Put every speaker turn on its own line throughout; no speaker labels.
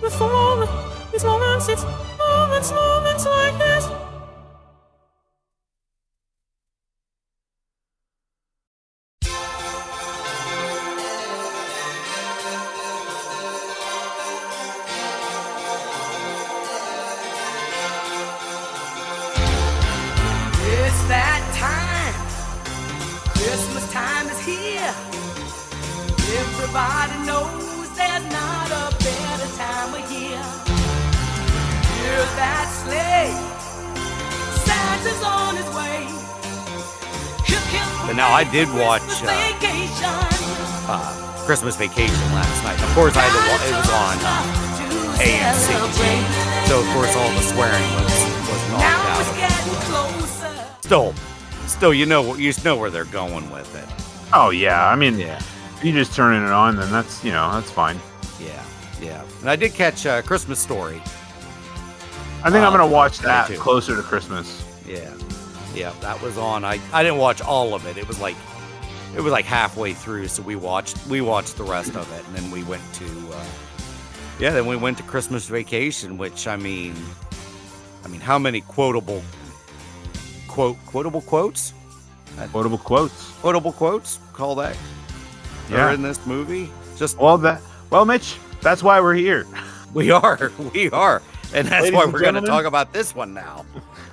Mirthful moment, it's moments like this.
It's that time. Christmas time is here. Everybody knows there's not a better time of year. Hear that sleigh. Santa's on his way. Hip, hip,
But now I did watch
Christmas vacation.
Christmas Vacation last night. Of course, I had to it was on AMC. So, of course, all the swearing was knocked
Now
out
it's
of it.
getting closer.
Still, you know where they're going with it.
Oh yeah, I mean,
Yeah.
if you just turning it on, then that's fine.
Yeah. And I did catch Christmas Story.
I think I'm gonna watch
me
that
too.
closer to Christmas.
Yeah, that was on. I didn't watch all of it. It was like halfway through, so we watched the rest of it, and then we went to Christmas Vacation, which I mean, how many quotable quotes?
Quotable quotes.
Quotable quotes? Call that?
Yeah.
Are in this movie? Just
Well, Mitch, that's why we're here.
we are, and that's
Ladies
why
and
we're going to
gentlemen.
talk about this one now.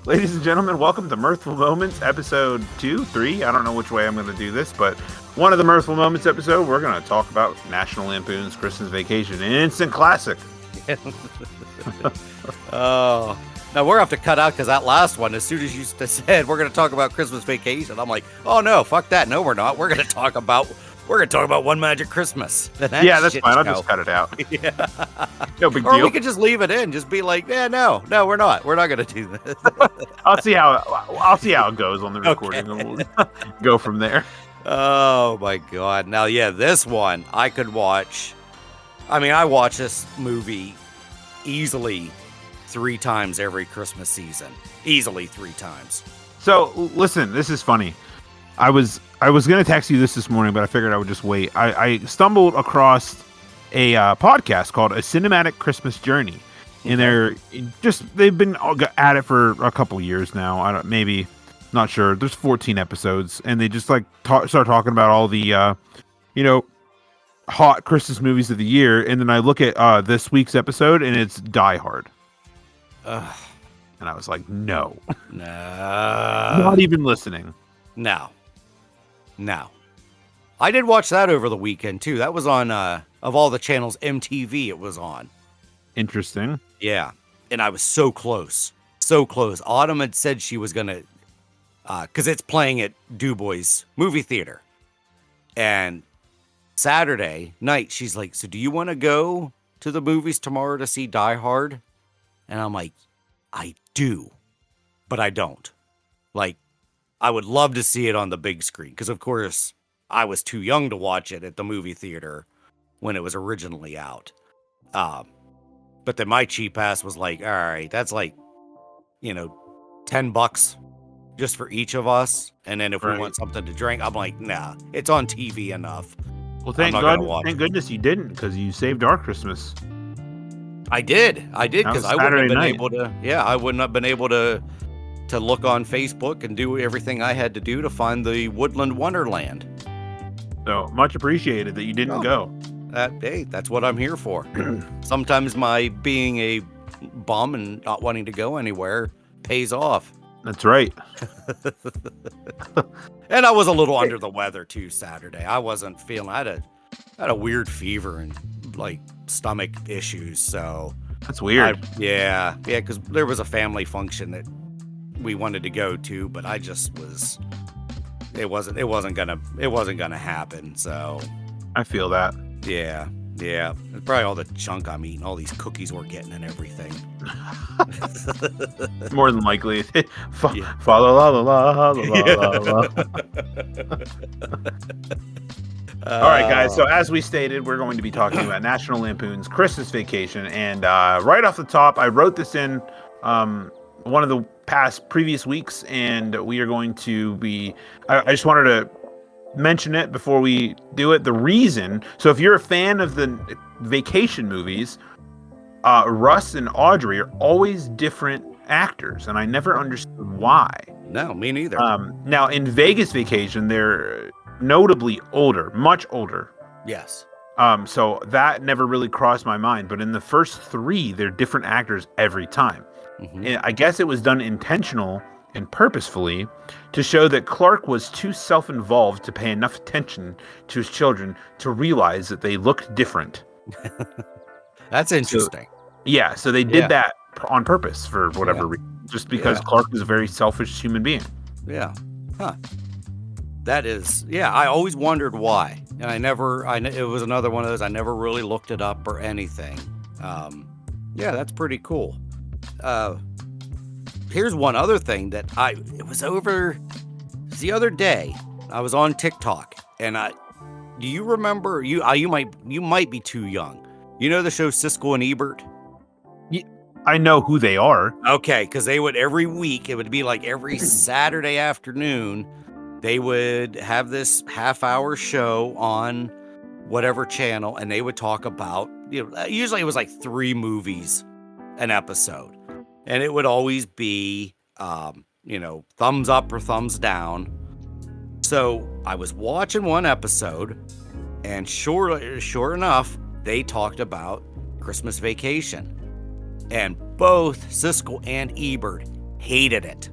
Ladies and gentlemen, welcome to Mirthful Moments, episode 2, 3. I don't know which way I'm going to do this, but one of the Mirthful Moments episode, we're going to talk about National Lampoon's Christmas Vacation, an instant classic.
Oh, now we're going to have to cut out because that last one, as soon as you said we're going to talk about Christmas Vacation, I'm like, oh no, fuck that. No, we're not. We're going to talk about One Magic Christmas.
Yeah, that's
shit
fine. I'll
show.
just cut it out.
Yeah.
No big
Or
deal.
we could just leave it in. Just be like, yeah, no, we're not. We're not going to do this.
I'll see how it goes on the recording,
Okay.
and we'll go from there.
Oh my God. Now, yeah, this one I could watch. I watch this movie easily 3 times every Christmas season. Easily 3 times.
So listen, this is funny. I was gonna text you this morning, but I figured I would just wait. I stumbled across a podcast called A Cinematic Christmas Journey, and they've been at it for a couple years now. Not sure. There's 14 episodes, and they just start talking about all the hot Christmas movies of the year. And then I look at this week's episode, and it's Die Hard.
Ugh.
And I was like, no,
No.
not even listening.
No. I did watch that over the weekend too. That was on of all the channels, MTV it was on.
Interesting.
Yeah. And I was so close. So close. Autumn had said she was gonna because it's playing at DuBois movie theater. And Saturday night, she's like, so do you want to go to the movies tomorrow to see Die Hard? And I'm like, I do, but I don't. Like, I would love to see it on the big screen because, of course, I was too young to watch it at the movie theater when it was originally out. But then my cheap ass was like, all right, that's like, $10 just for each of us. And then if we
Right.
want something to drink, I'm like, nah, it's on TV enough.
Well, thank
not gonna
God,
watch
thank
it.
goodness you didn't, because you saved our Christmas.
I did
That
because
was
I wouldn't have
Saturday
been
night.
able to. Yeah, I wouldn't have been able to look on Facebook and do everything I had to do to find the Woodland Wonderland.
So much appreciated that you didn't
Oh.
go.
That's what I'm here for. Sometimes my being a bum and not wanting to go anywhere pays off.
That's right.
And I was a little under the weather too Saturday. I wasn't feeling. I had a weird fever and like stomach issues. So
That's weird.
yeah, because there was a family function that we wanted to go to, but I just was. It wasn't gonna happen. So
I feel that.
yeah. It's probably all the junk I'm eating, all these cookies we're getting and everything.
More than likely.
Yeah.
Fa la la la la la la la. All right, guys. So as we stated, we're going to be talking about National Lampoon's Christmas Vacation, and right off the top, I wrote this in one of the previous weeks, and we are going to be. I just wanted to mention it before we do it. The reason. So if you're a fan of the vacation movies, Russ and Audrey are always different actors, and I never understood why.
No, me neither.
Now, in Vegas Vacation, they're notably older, much older.
Yes.
So that never really crossed my mind. But in the first 3, they're different actors every time.
Mm-hmm.
And I guess it was done intentional and purposefully to show that Clark was too self-involved to pay enough attention to his children to realize that they looked different.
That's interesting.
So they did that on purpose for whatever reason, just because Clark is a very selfish human being.
Yeah. Huh. That is, I always wondered why. And it was another one of those, I never really looked it up or anything. That's pretty cool. Here's one other thing that it was the other day, I was on TikTok, and do you remember, you might be too young. You know the show Siskel and Ebert?
I know who they are.
Okay, because they would every week, it would be like every Saturday afternoon, they would have this half-hour show on whatever channel, and they would talk about, usually it was like 3 movies an episode, and it would always be, thumbs up or thumbs down. So I was watching one episode, and sure enough, they talked about Christmas Vacation. And both Siskel and Ebert hated it.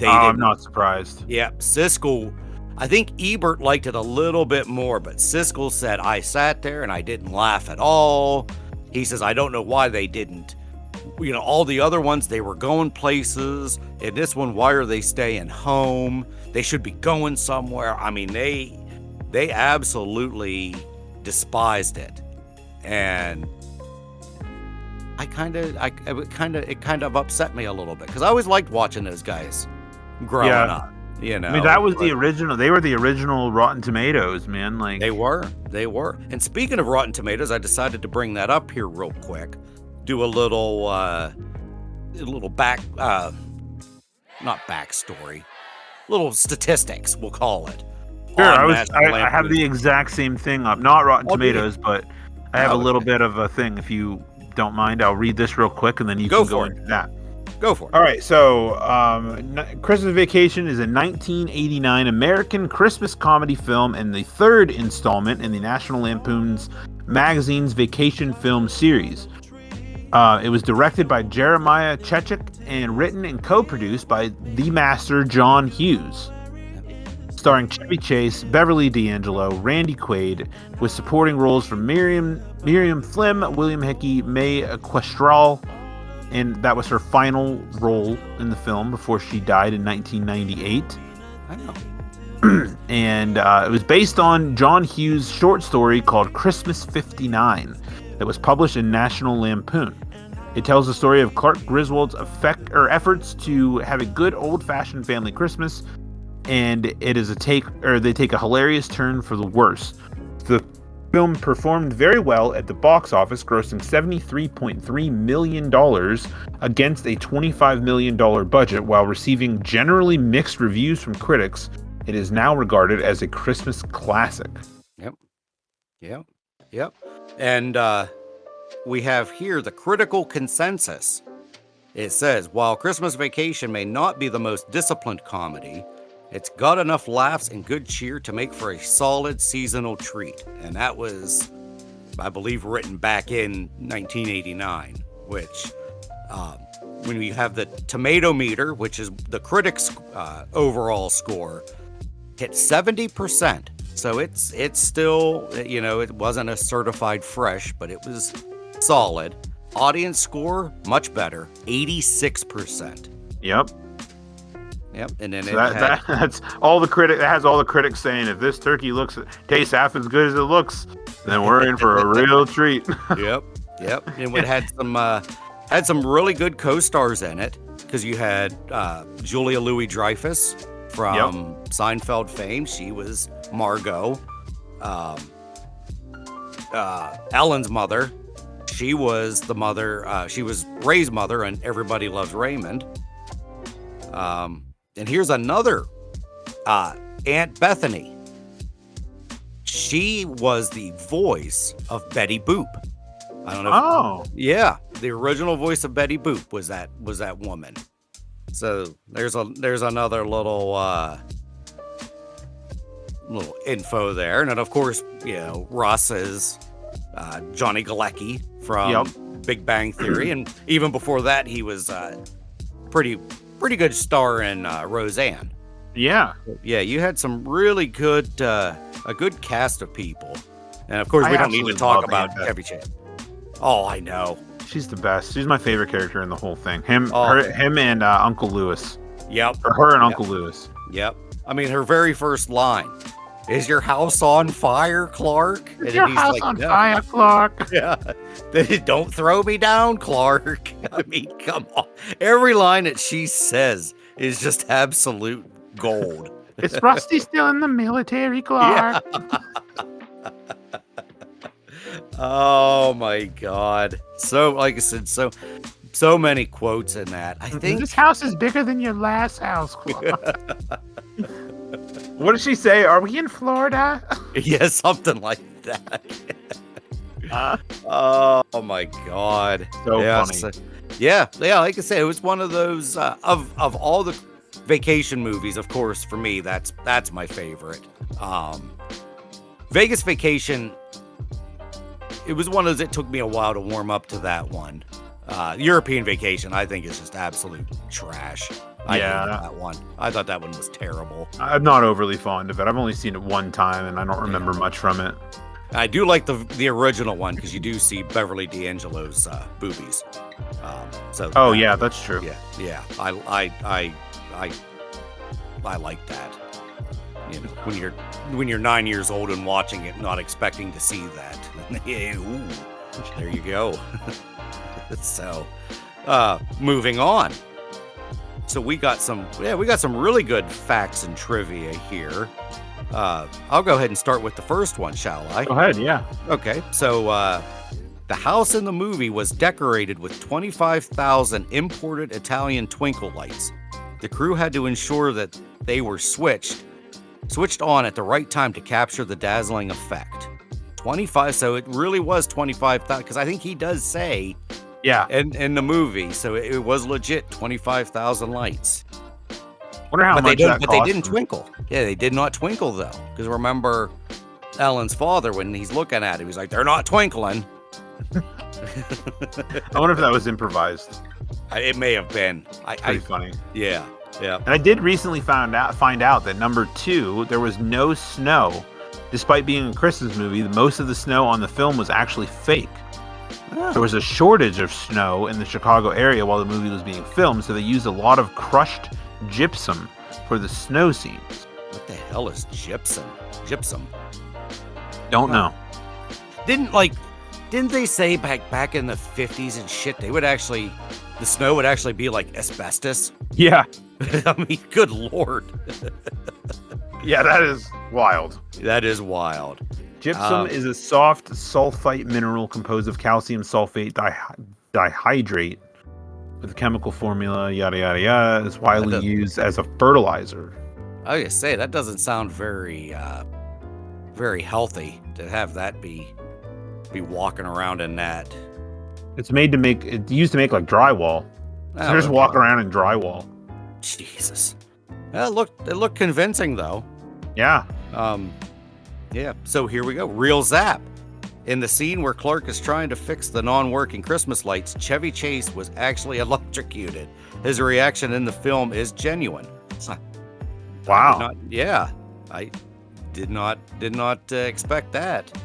I'm not surprised.
Yeah, Siskel, I think Ebert liked it a little bit more, but Siskel said, I sat there and I didn't laugh at all. He says, I don't know why they didn't. All the other ones, they were going places. And this one, why are they staying home? They should be going somewhere. I mean, they absolutely despised it. And it kind of upset me a little bit, because I always liked watching those guys growing up.
I mean, that was the original. They were the original Rotten Tomatoes, man. Like
they were. And speaking of Rotten Tomatoes, I decided to bring that up here real quick. Do a little not backstory, little statistics, we'll call it.
Sure, I have the exact same thing up. Not Rotten Tomatoes, but I have a little bit of a thing. If you don't mind, I'll read this real quick, and then you can go into that.
Go for it.
All right, so Christmas Vacation is a 1989 American Christmas comedy film and the 3rd installment in the National Lampoon's magazine's vacation film series. It was directed by Jeremiah Chechik and written and co-produced by the master John Hughes. Starring Chevy Chase, Beverly D'Angelo, Randy Quaid, with supporting roles from Miriam Flim, William Hickey, Mae Questrall, and that was her final role in the film before she died in 1998.
I know.
And it was based on John Hughes' short story called Christmas 59 that was published in National Lampoon. It tells the story of Clark Griswold's efforts to have a good old-fashioned family Christmas, and they take a hilarious turn for the worse. The film performed very well at the box office, grossing $73.3 million against a $25 million budget. While receiving generally mixed reviews from critics, it is now regarded as a Christmas classic.
Yep. And we have here the critical consensus. It says, while Christmas Vacation may not be the most disciplined comedy, it's got enough laughs and good cheer to make for a solid seasonal treat. And that was, I believe, written back in 1989, which when we have the tomato meter, which is the critics' overall score, hit 70%. So it's still, it wasn't a certified fresh, but it was solid. Audience score, much better, 86%.
Yep.
And then
so that's all the critic. That has all the critics saying, if this turkey tastes half as good as it looks, then we're in for a real treat.
Yep. And it had some really good co-stars in it, because you had Julia Louis-Dreyfus from Seinfeld fame. She was Margot. Ellen's mother. She was the mother. She was Ray's mother, and Everybody Loves Raymond. And here's another, Aunt Bethany. She was the voice of Betty Boop. I don't know.
Oh,
Yeah, the original voice of Betty Boop was that woman. So there's another little info there, and then of course Russ is Johnny Galecki from Big Bang Theory, and even before that he was pretty good star in Roseanne.
yeah.
Yeah, you had some really good a good cast of people, and of course we don't need to talk about Chevy Chase. Oh, I know.
She's the best. She's my favorite character in the whole thing. Him and Uncle Lewis.
Yep.
Or her and Uncle Lewis.
Yep. I mean, her very first line, "Is your house on fire, Clark?"
Is your house on fire, Clark?
Yeah. Don't throw me down, Clark. I mean, come on. Every line that she says is just absolute gold.
Is Rusty still in the military, Clark?
Yeah. Oh my God. So, like I said, so many quotes in that. I think
this house is bigger than your last house, Clark. What did she say? Are we in Florida?
Yeah, something like that. Oh my God.
So funny.
So, yeah. Like I said, it was one of those of all the vacation movies. Of course, for me, that's my favorite. Vegas Vacation. It was one of those. It took me a while to warm up to that one. European Vacation, I think, is just absolute trash. I hated that one. I thought that one was terrible.
I'm not overly fond of it. I've only seen it one time, and I don't remember much from it.
I do like the original one because you do see Beverly D'Angelo's boobies.
Yeah, that's true.
Yeah. I like that. You know, when you're 9 years old and watching it, not expecting to see that. Ooh, there you go. So, moving on. So we got some really good facts and trivia here. I'll go ahead and start with the first one, shall I?
Go ahead, yeah.
Okay, so the house in the movie was decorated with 25,000 imported Italian twinkle lights. The crew had to ensure that they were switched on at the right time to capture the dazzling effect. 25, so it really was 25,000, because I think he does say in the movie, so it was legit 25,000 lights.
Wonder how much that
But they didn't twinkle. Yeah, they did not twinkle, though, because remember Ellen's father, when he's looking at it, he's like, they're not twinkling.
I wonder if that was improvised.
It may have been.
Pretty funny.
Yeah.
And I did recently find out that number 2, there was no snow. Despite being a Christmas movie, most of the snow on the film was actually fake. Oh. There was a shortage of snow in the Chicago area while the movie was being filmed, so they used a lot of crushed gypsum for the snow scenes.
What the hell is gypsum?
Don't know.
Didn't they say back in the 50s and shit, the snow would actually be like asbestos?
Yeah.
I mean, good Lord.
Yeah, that is wild.
That is wild.
Gypsum is a soft sulfite mineral composed of calcium sulfate dihydrate with a chemical formula, yada, yada, yada. It's widely used as a fertilizer.
I was going to say, that doesn't sound very, very healthy to have that be walking around in that.
It's used to make like drywall. So they're just walking around in drywall.
Jesus. It looked convincing, though.
Yeah.
Yeah, so here we go. Real zap. In the scene where Clark is trying to fix the non-working Christmas lights, Chevy Chase was actually electrocuted. His reaction in the film is genuine.
Wow.
I did not expect that.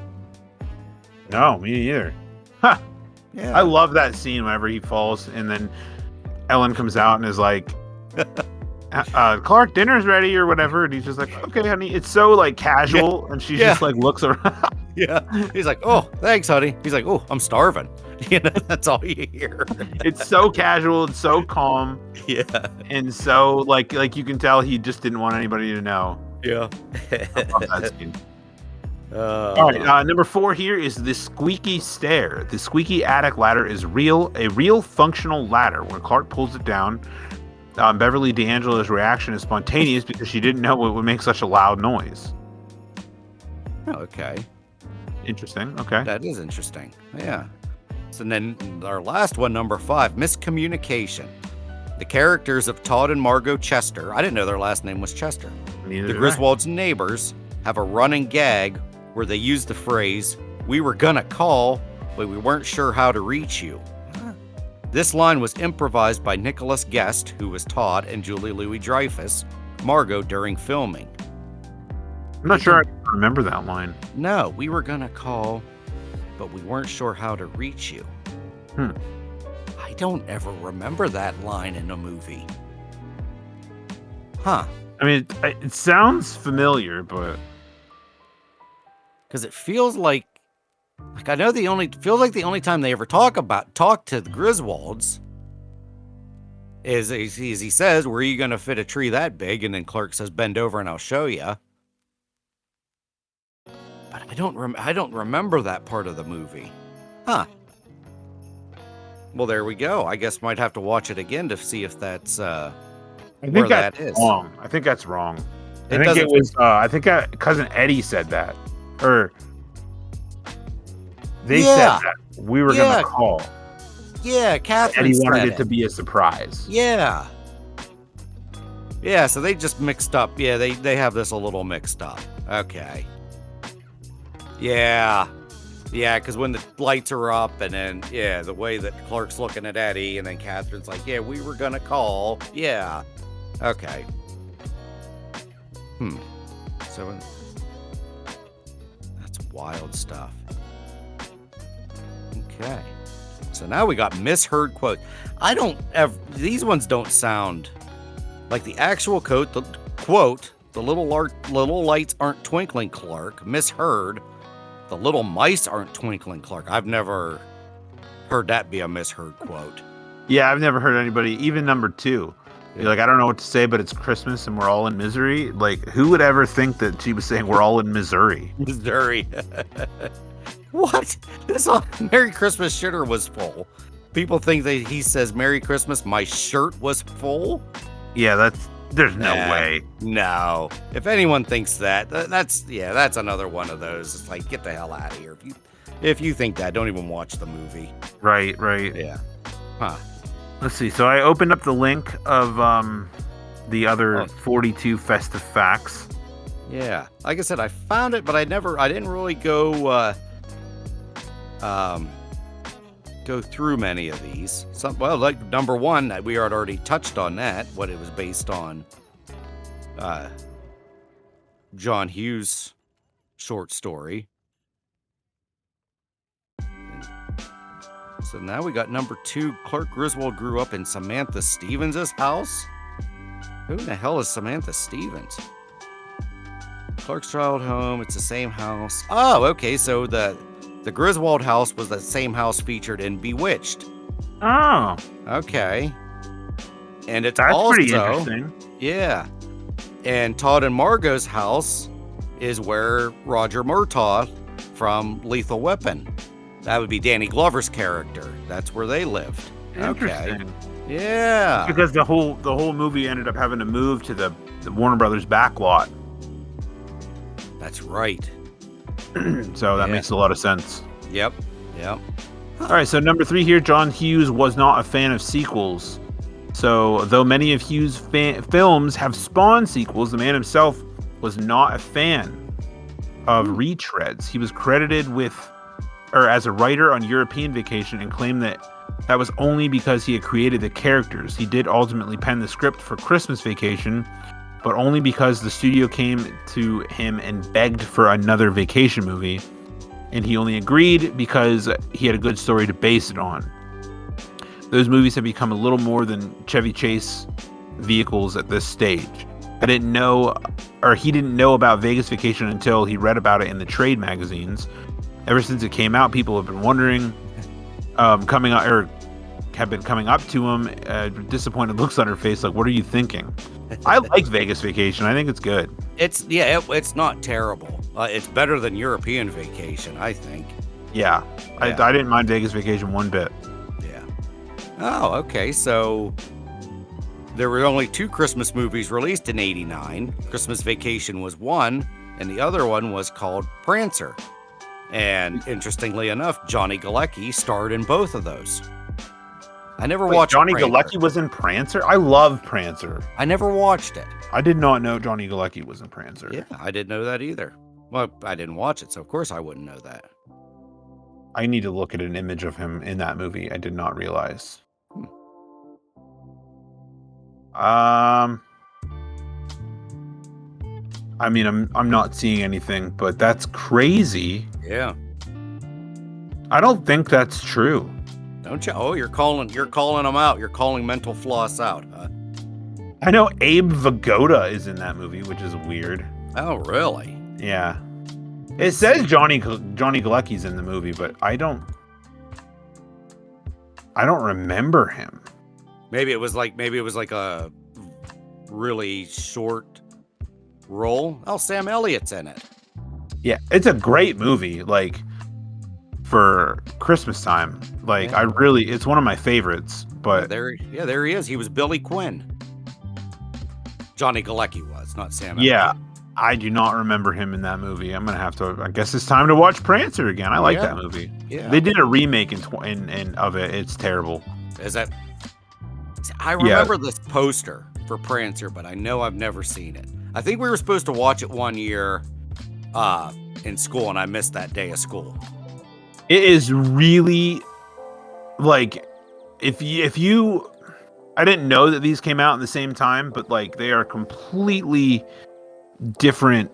No, me either. Huh.
Yeah.
I love that scene whenever he falls and then Ellen comes out and is like, Clark, dinner's ready or whatever, and he's just like, okay, honey. It's so like casual, and she just like looks around.
Yeah, he's like, oh, thanks, honey. He's like, oh, I'm starving. You know, that's all you hear.
It's so casual, it's so calm.
Yeah,
and so like you can tell he just didn't want anybody to know.
Yeah,
I love that scene. All right, number 4 here is the squeaky stair. The squeaky attic ladder is a real functional ladder. When Clark pulls it down, Beverly D'Angelo's reaction is spontaneous because she didn't know it would make such a loud noise.
Okay.
Interesting. Okay.
That is interesting. Yeah. And then our last one, number 5, miscommunication. The characters of Todd and Margot Chester, I didn't know their last name was Chester.
Neither
The
did I.
Griswold's neighbors have a running gag where they use the phrase, "We were gonna call, but we weren't sure how to reach you." This line was improvised by Nicholas Guest, who was Todd, and Julie Louis-Dreyfus, Margot, during filming.
I'm not sure I remember that line.
No, we were gonna call, but we weren't sure how to reach you. I don't ever remember that line in a movie. Huh.
I mean, it sounds familiar, but
Because it feels like I know feels like the only time they ever talk to the Griswolds is he says, "Where are you gonna fit a tree that big?" And then Clark says, "Bend over and I'll show you." But I don't remember that part of the movie. Huh. Well, there we go. I guess might have to watch it again to see if that's
I
where
think
that
that's
is.
wrong. I think that's wrong.
It
I think
doesn't-
it was. I think cousin Eddie said that, or they
Yeah.
said that we were
Yeah.
gonna call.
Yeah, Catherine
Eddie
said
wanted
it.
it to be a surprise.
Yeah. Yeah, so they just mixed up. Yeah, they have this a little mixed up. Okay. Yeah. Yeah, because when the lights are up and then, yeah, the way that Clark's looking at Eddie and then Catherine's like, "Yeah, we were going to call." Yeah. Okay. So that's wild stuff. Okay. So now we got misheard quote. I don't ever, these ones don't sound like the actual quote. The little lights aren't twinkling, Clark. Misheard. The little mice aren't twinkling, Clark. I've never heard that be a misheard quote.
Yeah, I've never heard anybody, even number 2. You're like, I don't know what to say, but it's Christmas and we're all in misery. Like, who would ever think that she was saying we're all in Missouri?
Missouri. What? This Merry Christmas shitter was full. People think that he says Merry Christmas, my shirt was full?
Yeah, there's no way.
No. If anyone thinks that's another one of those. It's like, get the hell out of here. If you think that, don't even watch the movie.
Right.
Yeah. Huh.
Let's see. So I opened up the link of the other 42 festive facts.
Yeah. Like I said, I found it, but I didn't really go through many of these. Like number 1, we had already touched on that, what it was based on. John Hughes' short story. So now we got number 2. Clark Griswold grew up in Samantha Stevens' house. Who in the hell is Samantha Stevens? Clark's child home. It's the same house. Oh, okay. So the Griswold house was the same house featured in Bewitched.
Oh,
Okay. And it's
that's
also,
pretty interesting.
yeah. And Todd and Margot's house is where Roger Murtaugh from Lethal Weapon. That would be Danny Glover's character. That's where they lived. Okay.
Interesting.
Yeah.
Because the whole movie ended up having to move to the Warner Brothers back lot.
That's right.
So that
Yeah.
makes a lot of sense.
Yep.
All right, so number 3 here, John Hughes was not a fan of sequels. So though many of Hughes' films have spawned sequels, the man himself was not a fan of retreads. He was credited as a writer on European Vacation and claimed that was only because he had created the characters. He did ultimately pen the script for Christmas Vacation, but only because the studio came to him and begged for another vacation movie, and he only agreed because he had a good story to base it on. Those movies have become a little more than Chevy Chase vehicles at this stage. He didn't know about Vegas Vacation until he read about it in the trade magazines. Ever since it came out, people have been wondering, have been coming up to him, disappointed looks on her face, like, what are you thinking? I like Vegas Vacation. I think it's good.
It's not terrible. It's better than European Vacation, I think.
Yeah.
Yeah.
I didn't mind Vegas Vacation one bit.
Yeah. Oh, okay. So there were only 2 Christmas movies released in '89. Christmas Vacation was one, and the other one was called Prancer. And interestingly enough, Johnny Galecki starred in both of those. I never
Wait,
watched
Johnny
Prancer.
Galecki was in Prancer? I love Prancer.
I never watched it.
I did not know Johnny Galecki was in Prancer.
Yeah, I didn't know that either. Well, I didn't watch it, so of course I wouldn't know that.
I need to look at an image of him in that movie. I did not realize. I mean, I'm not seeing anything, but that's crazy.
Yeah.
I don't think that's true.
Don't you? Oh, you're calling them out. You're calling mental floss out, huh?
I know Abe Vigoda is in that movie, which is weird.
Oh, really?
Yeah. It says Johnny Galecki's in the movie, but I don't remember him.
Maybe it was like a really short role. Oh, Sam Elliott's in it.
Yeah, it's a great movie, like for Christmas time. Like
Yeah.
it's one of my favorites. But
There he is. He was Billy Quinn. Johnny Galecki was, not Sam Elliott.
yeah, I do not remember him in that movie. I'm gonna have to. I guess it's time to watch Prancer again. I like that movie.
Yeah.
They did a remake of it. It's terrible.
Is that? I remember this poster for Prancer, but I know I've never seen it. I think we were supposed to watch it one year in school, and I missed that day of school.
It is really like if you I didn't know that these came out in the same time, but like they are completely different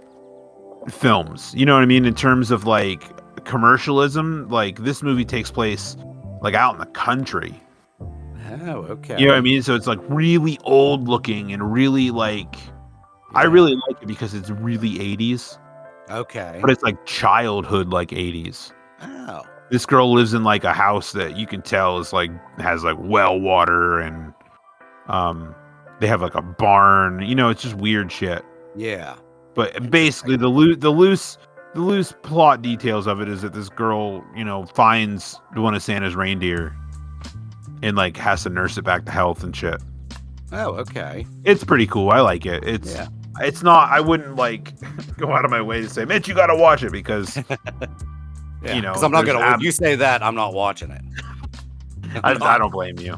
films. You know what I mean? In terms of like commercialism, like this movie takes place like out in the country.
Oh, okay.
You know what I mean? So it's like really old looking and really like I really like it because it's really 80s.
Okay.
But it's like childhood like 80s.
Oh.
This girl lives in like a house that you can tell is like has like well water and they have like a barn. You know, it's just weird shit.
Yeah.
But basically the loose plot details of it is that this girl, you know, finds one of Santa's reindeer and like has to nurse it back to health and shit.
Oh, okay.
It's pretty cool. I like it. It's not, I wouldn't like go out of my way to say, Mitch, you got to watch it because,
Yeah,
you know,
because I'm not gonna. If you say that, I'm not watching it.
I don't blame you.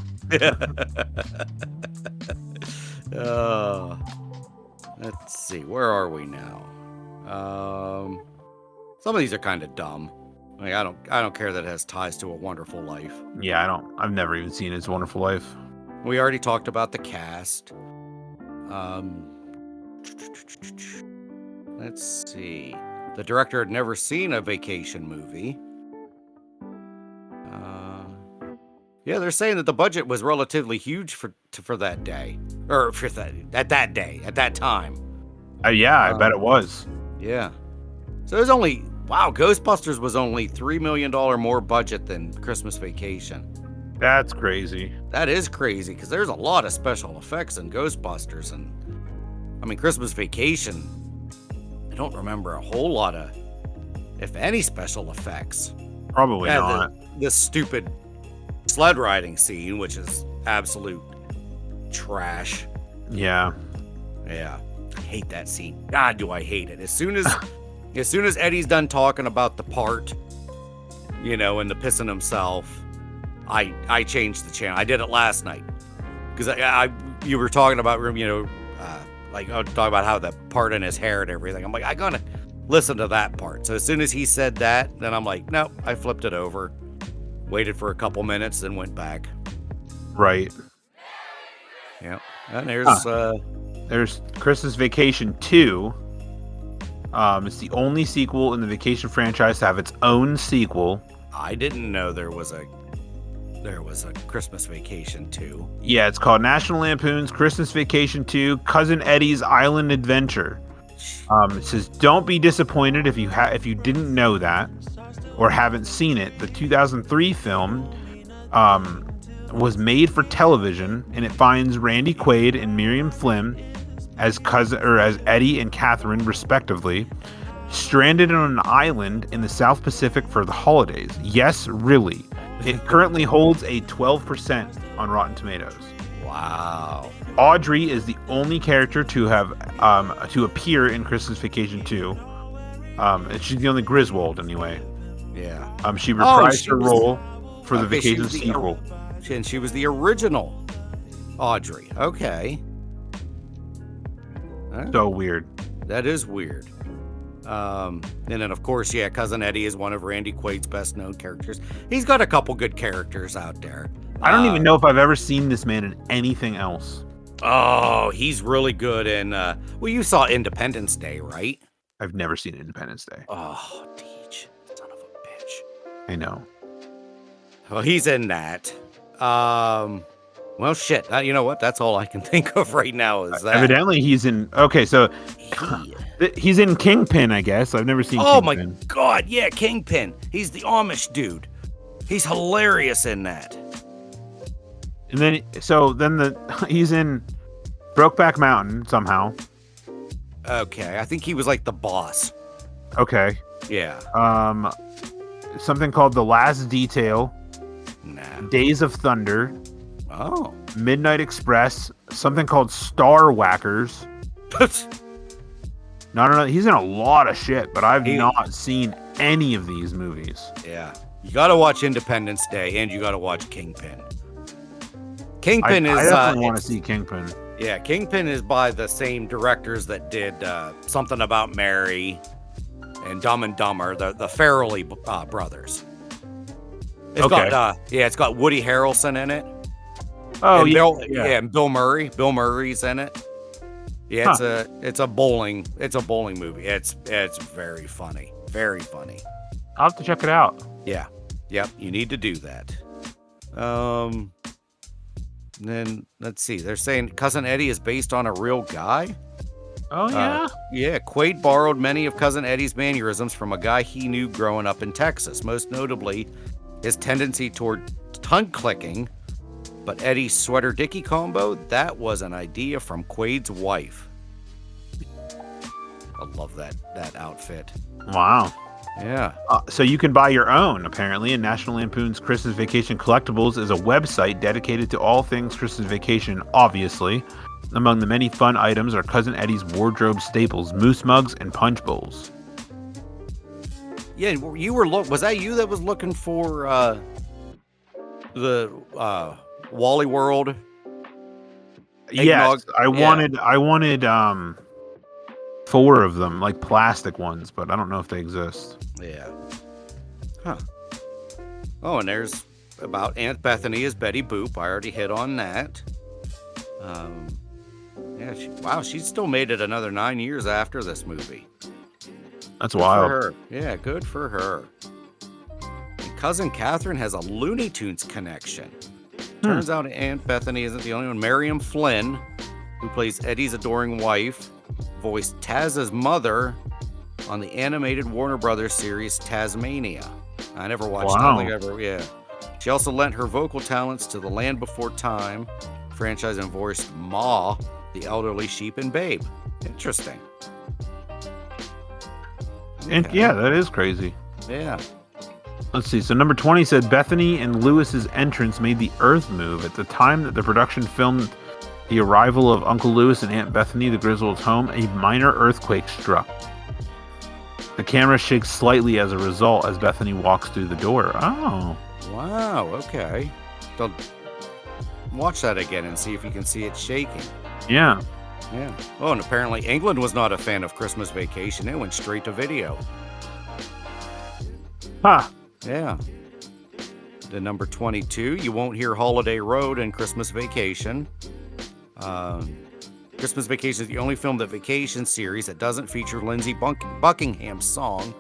Let's see. Where are we now? Some of these are kind of dumb. Like I don't care that it has ties to A Wonderful Life.
Yeah, I've never even seen It's a Wonderful Life.
We already talked about the cast. Let's see. The director had never seen a vacation movie. Yeah, they're saying that the budget was relatively huge for that day, or for at that time.
Yeah, I bet it was.
Yeah. So there's only Ghostbusters was only $3 million more budget than Christmas Vacation.
That's crazy.
That is crazy because there's a lot of special effects in Ghostbusters, and I mean Christmas Vacation. I don't remember a whole lot of, if any, special effects.
Probably not.
This stupid sled riding scene, which is absolute trash.
Yeah.
Yeah. I hate that scene. God, do I hate it. As soon as Eddie's done talking about the part, you know, and the pissing himself, I changed the channel. I did it last night. Because you were talking about, you know, like talking about how the part in his hair and everything. I'm like, I gotta listen to that part. So as soon as he said that, then I'm like, nope, I flipped it over. Waited for a couple minutes, then went back.
Right.
Yeah. And there's
Christmas Vacation 2. It's the only sequel in the Vacation franchise to have its own sequel.
I didn't know there was a Christmas Vacation 2.
Yeah, it's called National Lampoon's Christmas Vacation 2: Cousin Eddie's Island Adventure. It says, don't be disappointed if you didn't know that or haven't seen it. The 2003 film was made for television, and it finds Randy Quaid and Miriam Flynn as Eddie and Catherine, respectively, stranded on an island in the South Pacific for the holidays. Yes, really. It currently holds a 12% on Rotten Tomatoes.
Wow.
Audrey is the only character to have to appear in Christmas Vacation 2. She's the only Griswold, anyway.
Yeah.
She reprised
she
her
was-
role for the
Okay, she
Vacation
was the-
sequel.
And she was the original Audrey. Okay. Huh?
So weird.
That is weird. And then, of course, Cousin Eddie is one of Randy Quaid's best-known characters. He's got a couple good characters out there.
I don't even know if I've ever seen this man in anything else.
Oh, he's really good in... well, you saw Independence Day, right?
I've never seen Independence Day.
Oh, DeeJ, son of a bitch.
I know.
Well, he's in that. Well, shit. You know what? That's all I can think of right now is that.
Evidently, he's in... Okay, so he's in Kingpin, I guess. I've never seen
Oh, my
Kingpin.
God. Yeah, Kingpin. He's the Amish dude. He's hilarious in that.
And then, he's in Brokeback Mountain somehow.
Okay. I think he was like the boss.
Okay.
Yeah.
Something called The Last Detail,
Nah.
Days of Thunder,
Oh.
Midnight Express, something called Star Whackers. No. He's in a lot of shit, but I've not seen any of these movies.
Yeah. You got to watch Independence Day and you got to watch Kingpin. Kingpin
I
is...
definitely want to see Kingpin.
Yeah, Kingpin is by the same directors that did Something About Mary and Dumb and Dumber, the Farrelly brothers. It's got Woody Harrelson in it.
Oh,
and and Bill Murray. Bill Murray's in it. Yeah, it's a bowling movie. It's very funny. Very funny.
I'll have to check it out.
Yeah. Yep, you need to do that. Then let's see. They're saying Cousin Eddie is based on a real guy.
Oh, yeah?
Yeah, Quaid borrowed many of Cousin Eddie's mannerisms from a guy he knew growing up in Texas, most notably his tendency toward tongue clicking. But Eddie's sweater Dickie combo, that was an idea from Quaid's wife. I love that outfit.
Wow.
Yeah.
So you can buy your own, apparently, and National Lampoon's Christmas Vacation Collectibles is a website dedicated to all things Christmas Vacation, obviously. Among the many fun items are Cousin Eddie's wardrobe staples, moose mugs, and punch bowls.
Yeah, you were was that you that was looking for the Wally World?
Yes,
Eggnog?
I wanted 4 of them, like plastic ones, but I don't know if they exist.
Yeah. Huh. Oh, and there's about Aunt Bethany as Betty Boop. I already hit on that. Yeah, she still made it another 9 years after this movie.
That's
Good
wild.
for her. Yeah, good for her. And Cousin Catherine has a Looney Tunes connection. Turns out Aunt Bethany isn't the only one. Miriam Flynn, who plays Eddie's adoring wife, voiced Taz's mother on the animated Warner Brothers series Tasmania. I never watched it. I don't think I ever, yeah. She also lent her vocal talents to The Land Before Time franchise and voiced Ma, the elderly sheep in Babe. Interesting.
And
Okay.
yeah, that is crazy.
Yeah.
Let's see. So number 20 said Bethany and Lewis's entrance made the earth move. At the time that the production filmed the arrival of Uncle Lewis and Aunt Bethany, the Griswold's home, a minor earthquake struck. The camera shakes slightly as a result as Bethany walks through the door. Oh.
Wow. Okay. So watch that again and see if you can see it shaking.
Yeah.
Yeah. Oh, and apparently England was not a fan of Christmas Vacation. It went straight to video.
Huh.
Yeah. The number 22, you won't hear Holiday Road and Christmas Vacation. Christmas Vacation is the only film that Vacation series that doesn't feature Lindsey Buckingham's song,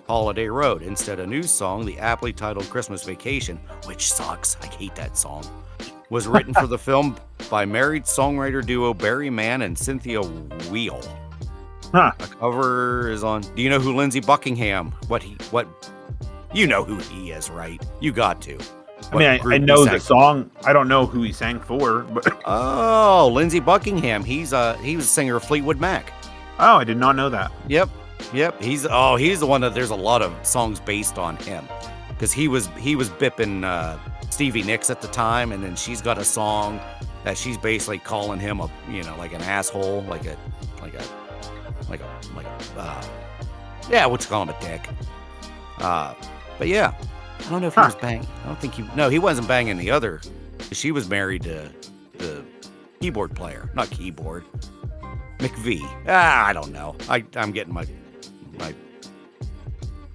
Holiday Road. Instead, a new song, the aptly titled Christmas Vacation, which sucks, I hate that song, was written for the film by married songwriter duo Barry Mann and Cynthia Weil.
Huh.
The cover is on. Do you know who Lindsey Buckingham? You know who he is, right? You got to.
I mean, I know the song. I don't know who he sang for, but
Oh, Lindsey Buckingham. He was a singer of Fleetwood Mac.
oh, I did not know that.
Yep. He's the one that there's a lot of songs based on him, because he was bipping Stevie Nicks at the time, and then she's got a song that she's basically calling him like an asshole, what's you call him, a dick. But But yeah, I don't know if he was banging. I don't think he. No, he wasn't banging the other. She was married to the keyboard player, not keyboard. McVie. I don't know. I'm getting my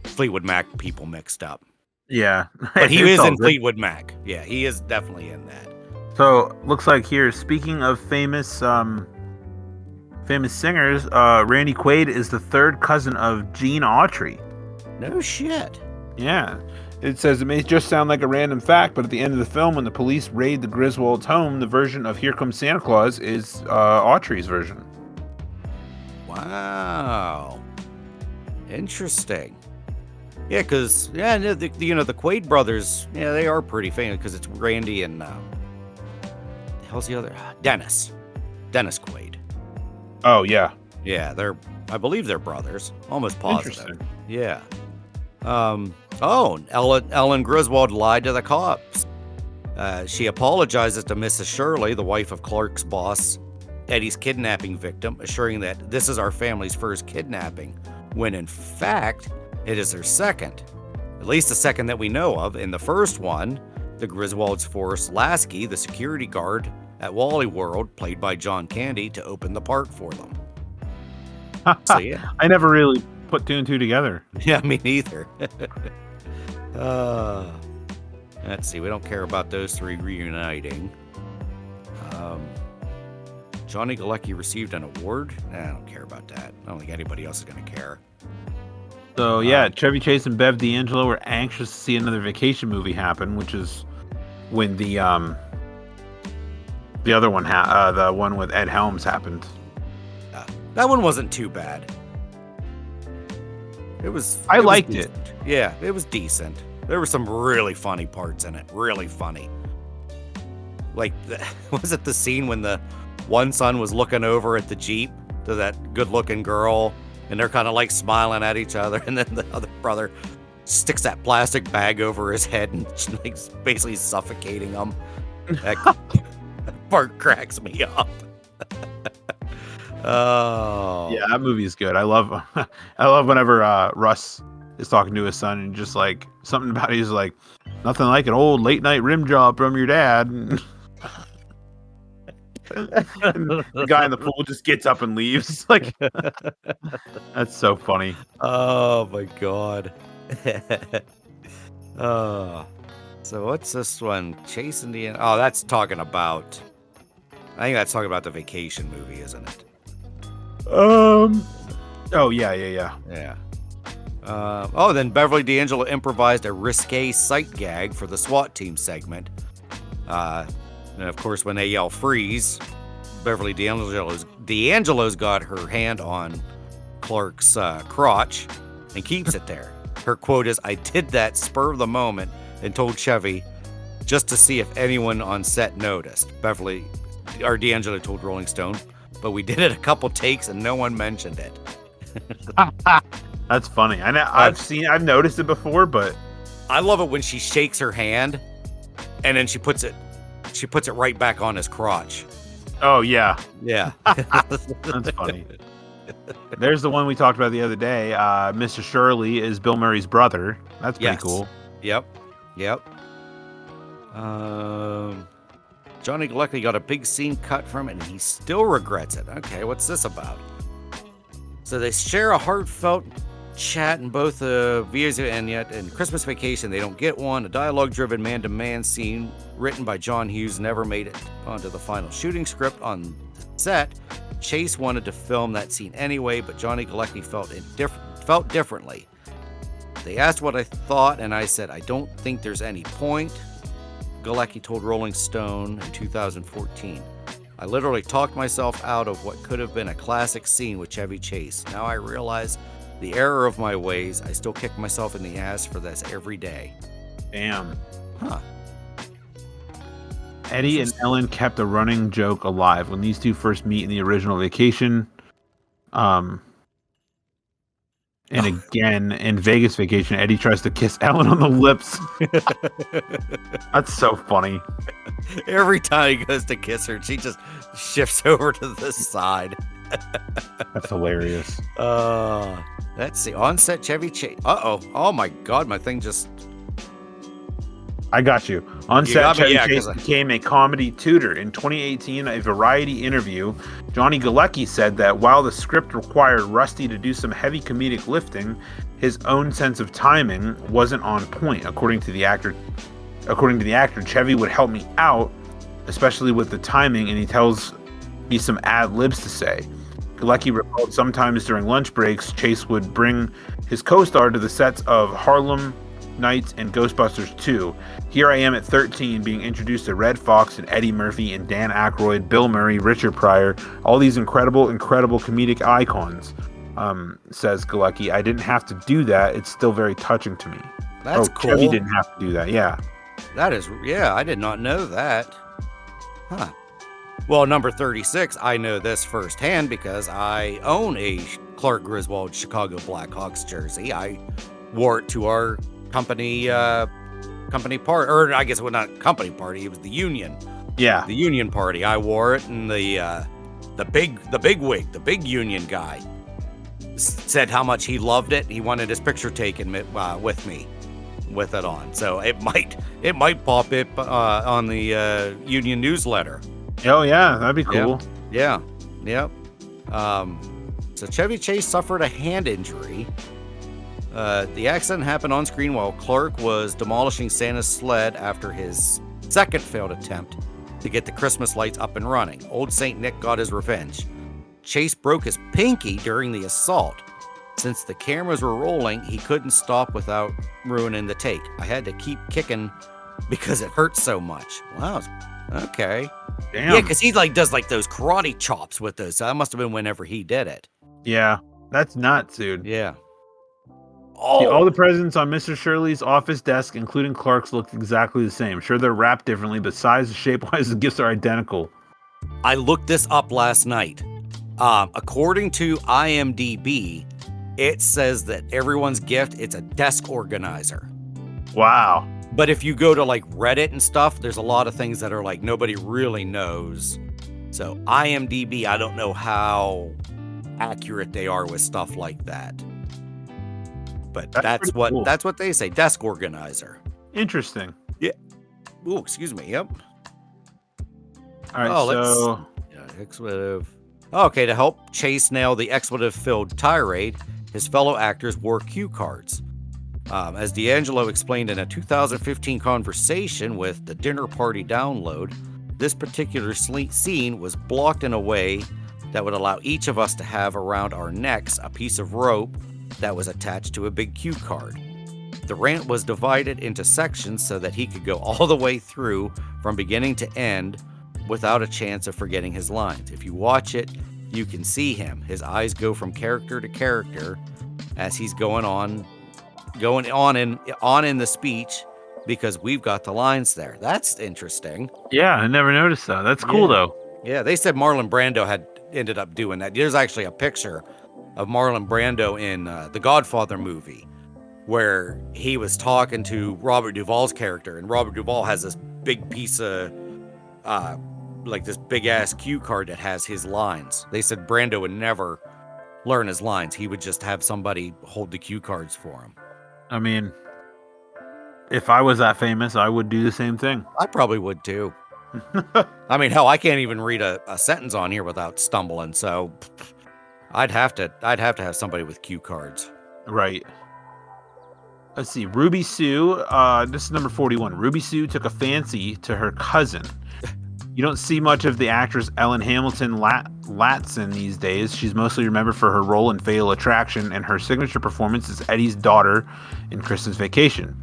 Fleetwood Mac people mixed up.
Yeah.
But he is in Fleetwood Mac. Yeah, he is definitely in that.
So looks like here, speaking of famous singers, Randy Quaid is the third cousin of Gene Autry.
No shit.
Yeah. It says it may just sound like a random fact, but at the end of the film, when the police raid the Griswold's home, the version of Here Comes Santa Claus is Autry's version.
Wow. Interesting. Yeah, because, the Quaid brothers, they are pretty famous because it's Randy and, the hell's the other? Dennis Quaid.
Oh, yeah.
Yeah, I believe they're brothers. Almost positive.
Interesting.
Yeah. Ellen Griswold lied to the cops. She apologizes to Mrs. Shirley, the wife of Clark's boss, Eddie's kidnapping victim, assuring that this is our family's first kidnapping, when in fact, it is her second. At least the second that we know of. In the first one, the Griswolds forced Lasky, the security guard at Wally World, played by John Candy, to open the park for them. So yeah.
I never really put two and two together.
Yeah, me neither. Let's see. We don't care about those three reuniting. Johnny Galecki received an award. I don't care about that. I don't think anybody else is going to care.
So yeah, Chevy Chase and Bev D'Angelo were anxious to see another vacation movie happen, which is when the other one, the one with Ed Helms happened.
That one wasn't too bad.
I liked it.
Yeah, it was decent. There were some really funny parts in it. Really funny. Like, was it the scene when the one son was looking over at the Jeep to that good-looking girl, and they're kind of like smiling at each other, and then the other brother sticks that plastic bag over his head and like basically suffocating him. That part cracks me up. Oh
yeah, that movie is good. I love whenever Russ is talking to his son and just like something about it, he's like, nothing like an old late night rim job from your dad. And the guy in the pool just gets up and leaves. Like, that's so funny.
Oh my god. So what's this one? Chasing the... Oh, that's talking about... I think that's talking about the vacation movie, isn't it?
Oh yeah.
Yeah. Then Beverly D'Angelo improvised a risque sight gag for the SWAT team segment. And of course, when they yell freeze, Beverly D'Angelo's got her hand on Clark's crotch and keeps it there. Her quote is, "I did that spur of the moment and told Chevy just to see if anyone on set noticed." D'Angelo told Rolling Stone, "But we did it a couple takes and no one mentioned it."
That's funny. I've noticed it before, but
I love it when she shakes her hand and then she puts it right back on his crotch.
Oh yeah.
Yeah.
That's funny. There's the one we talked about the other day. Mr. Shirley is Bill Murray's brother. That's pretty cool.
Yep. Johnny Galecki got a big scene cut from it, and he still regrets it. Okay, what's this about? So they share a heartfelt chat in both Visa and yet in Christmas Vacation they don't get one. A dialogue-driven man-to-man scene written by John Hughes never made it onto the final shooting script on the set. Chase wanted to film that scene anyway, but Johnny Galecki felt differently. They asked what I thought, and I said, "I don't think there's any point." Galecki told Rolling Stone in 2014, "I literally talked myself out of what could have been a classic scene with Chevy Chase. Now I realize the error of my ways. I still kick myself in the ass for this every day."
Damn.
Huh.
Eddie and Ellen kept a running joke alive when these two first meet in the original Vacation. And again, in Vegas Vacation, Eddie tries to kiss Ellen on the lips. That's so funny.
Every time he goes to kiss her, she just shifts over to the side.
That's hilarious.
Let's see. On-set Chevy Chase. Uh-oh. Oh, my God. My thing just...
I got you. On
You
set,
got me,
Chevy
yeah,
Chase
'cause I-
became a comedy tutor. In 2018, a Variety interview, Johnny Galecki said that while the script required Rusty to do some heavy comedic lifting, his own sense of timing wasn't on point. According to the actor, Chevy would help me out, especially with the timing, and he tells me some ad libs to say. Galecki recalled sometimes during lunch breaks, Chase would bring his co-star to the sets of Harlem Nights and Ghostbusters 2. Here I am at 13 being introduced to Red Fox and Eddie Murphy and Dan Aykroyd, Bill Murray, Richard Pryor, all these incredible comedic icons, says Galecki. I didn't have to do that. It's still very touching to me.
That's cool.
Chevy didn't have to do that, yeah.
That is... Yeah, I did not know that. Huh. Well, number 36, I know this firsthand because I own a Clark Griswold Chicago Blackhawks jersey. I wore it to our company party, or I guess it was not company party, it was the union.
Yeah.
The union party. I wore it, and the big wig, the big union guy said how much he loved it. He wanted his picture taken with me with it on. So it might pop up on the union newsletter.
Oh yeah, that'd be cool.
Yeah. Yep. So Chevy Chase suffered a hand injury. The accident happened on screen while Clark was demolishing Santa's sled after his second failed attempt to get the Christmas lights up and running. Old Saint Nick got his revenge. Chase broke his pinky during the assault. Since the cameras were rolling, he couldn't stop without ruining the take. I had to keep kicking because it hurt so much. Wow. Okay.
Damn.
Yeah, because he does those karate chops with those. So that must have been whenever he did it.
Yeah, that's nuts, dude.
Yeah.
See, all the presents on Mr. Shirley's office desk, including Clark's, looked exactly the same. Sure, they're wrapped differently, but size, shape-wise, the gifts are identical.
I looked this up last night. According to IMDb, it says that everyone's gift, it's a desk organizer.
Wow.
But if you go to Reddit and stuff, there's a lot of things that are nobody really knows. So IMDb, I don't know how accurate they are with stuff like that. But that's what
cool.
That's what they say, desk organizer.
Interesting.
Yeah. Oh, excuse me. Yep.
All right,
expletive. Okay, to help Chase nail the expletive-filled tirade, his fellow actors wore cue cards. As D'Angelo explained in a 2015 conversation with the Dinner Party Download, this particular scene was blocked in a way that would allow each of us to have around our necks a piece of rope that was attached to a big cue card. The rant was divided into sections so that he could go all the way through from beginning to end without a chance of forgetting his lines. If you watch it, you can see him. His eyes go from character to character as he's going on in the speech because we've got the lines there. That's interesting.
Yeah, I never noticed that. That's cool, though.
Yeah, they said Marlon Brando had ended up doing that. There's actually a picture of Marlon Brando in the Godfather movie where he was talking to Robert Duvall's character, and Robert Duvall has this big piece of this big ass cue card that has his lines. They said Brando would never learn his lines. He would just have somebody hold the cue cards for him.
I mean, if I was that famous, I would do the same thing.
I probably would too. I mean, hell, I can't even read a sentence on here without stumbling, so I'd have to have somebody with cue cards.
Right. Let's see. Ruby Sue, this is number 41. Ruby Sue took a fancy to her cousin. You don't see much of the actress Ellen Hamilton Latson these days. She's mostly remembered for her role in Fatal Attraction, and her signature performance is Eddie's daughter in Christmas Vacation.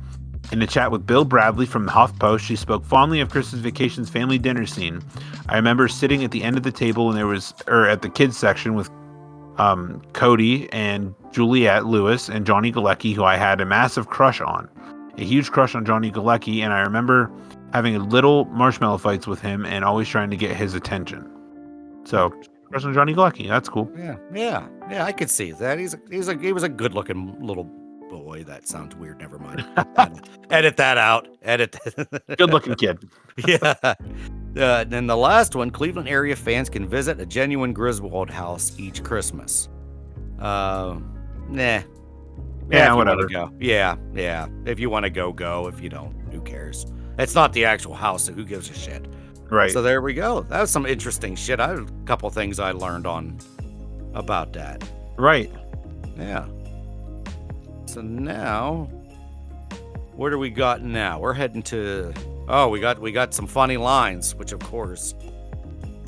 In a chat with Bill Bradley from the HuffPost, she spoke fondly of Christmas Vacation's family dinner scene. I remember sitting at the end of the table at the kids section with Cody and Juliette Lewis and Johnny Galecki, who I had a massive crush on. A huge crush on Johnny Galecki, and I remember having little marshmallow fights with him and always trying to get his attention. So, crush on Johnny Galecki, that's cool.
Yeah, I could see that. He was a good-looking little boy. That sounds weird. Never mind. Edit that out. Edit.
Good-looking kid.
Yeah. Then the last one, Cleveland area fans can visit a genuine Griswold house each Christmas. Nah. Yeah, if you
whatever.
want to go. Yeah. If you want to go, go. If you don't, who cares? It's not the actual house, so who gives a shit?
Right.
So there we go. That was some interesting shit. I had a couple things I learned about that.
Right.
Yeah. So now, what do we got now? We're heading to. Oh, we got some funny lines, which of course,